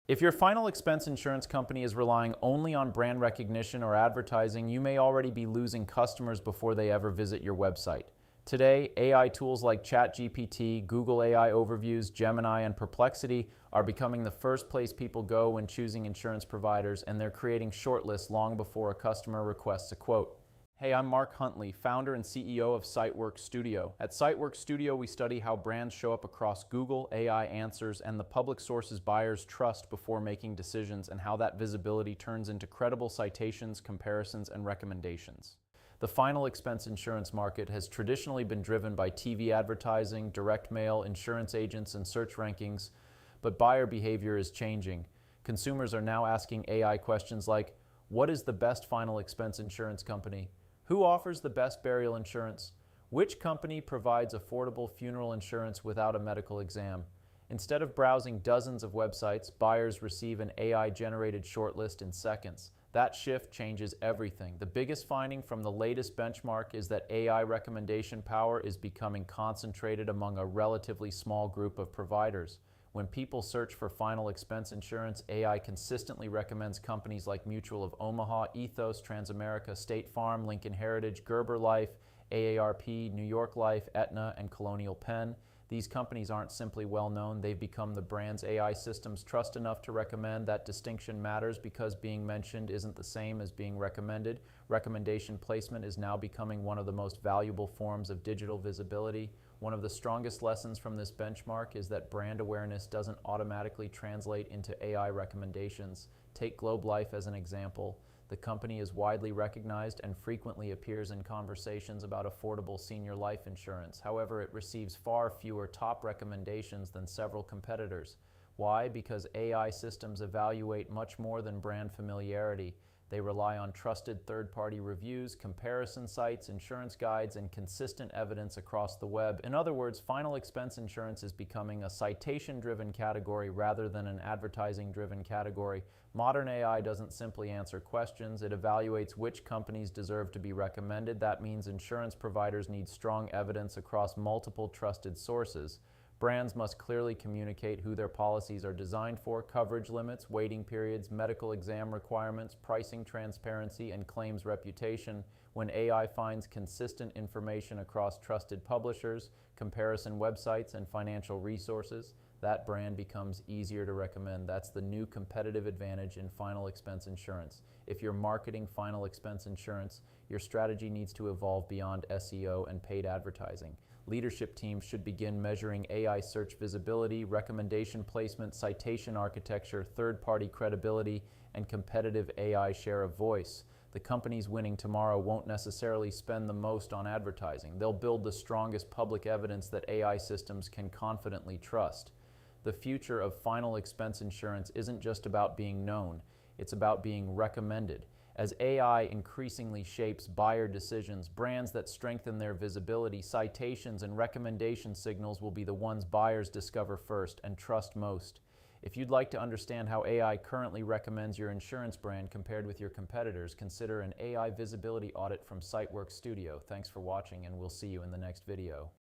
If your final expense insurance company is relying only on brand recognition or advertising, you may already be losing customers before they ever visit your website. Today, AI tools like ChatGPT, Google AI Overviews, Gemini, and Perplexity are becoming the first place people go when choosing insurance providers, and they're creating shortlists long before a customer requests a quote. Hey, I'm Mark Huntley, founder and CEO of Siteworks Studio. At Siteworks Studio, we study how brands show up across Google, AI answers, and the public sources buyers trust before making decisions, and how that visibility turns into credible citations, comparisons, and recommendations. The final expense insurance market has traditionally been driven by TV advertising, direct mail, insurance agents, and search rankings, but buyer behavior is changing. Consumers are now asking AI questions like, what is the best final expense insurance company? Who offers the best burial insurance? Which company provides affordable funeral insurance without a medical exam? Instead of browsing dozens of websites, buyers receive an AI-generated shortlist in seconds. That shift changes everything. The biggest finding from the latest benchmark is that AI recommendation power is becoming concentrated among a relatively small group of providers. When people search for final expense insurance, AI consistently recommends companies like Mutual of Omaha, Ethos, Transamerica, State Farm, Lincoln Heritage, Gerber Life, AARP, New York Life, Aetna, and Colonial Penn. These companies aren't simply well known, they've become the brand's AI systems trust enough to recommend. That distinction matters because being mentioned isn't the same as being recommended. Recommendation placement is now becoming one of the most valuable forms of digital visibility. One of the strongest lessons from this benchmark is that brand awareness doesn't automatically translate into AI recommendations. Take Globe Life as an example. The company is widely recognized and frequently appears in conversations about affordable senior life insurance. However, it receives far fewer top recommendations than several competitors. Why? Because AI systems evaluate much more than brand familiarity. They rely on trusted third-party reviews, comparison sites, insurance guides, and consistent evidence across the web. In other words, final expense insurance is becoming a citation-driven category rather than an advertising-driven category. Modern AI doesn't simply answer questions, it evaluates which companies deserve to be recommended. That means insurance providers need strong evidence across multiple trusted sources. Brands must clearly communicate who their policies are designed for, coverage limits, waiting periods, medical exam requirements, pricing transparency, and claims reputation. When AI finds consistent information across trusted publishers, comparison websites, and financial resources, that brand becomes easier to recommend. That's the new competitive advantage in final expense insurance. If you're marketing final expense insurance, your strategy needs to evolve beyond SEO and paid advertising. Leadership teams should begin measuring AI search visibility, recommendation placement, citation architecture, third-party credibility, and competitive AI share of voice. The companies winning tomorrow won't necessarily spend the most on advertising. They'll build the strongest public evidence that AI systems can confidently trust. The future of final expense insurance isn't just about being known, it's about being recommended. As AI increasingly shapes buyer decisions, brands that strengthen their visibility, citations, and recommendation signals will be the ones buyers discover first and trust most. If you'd like to understand how AI currently recommends your insurance brand compared with your competitors, consider an AI visibility audit from Siteworks Studio. Thanks for watching, and we'll see you in the next video.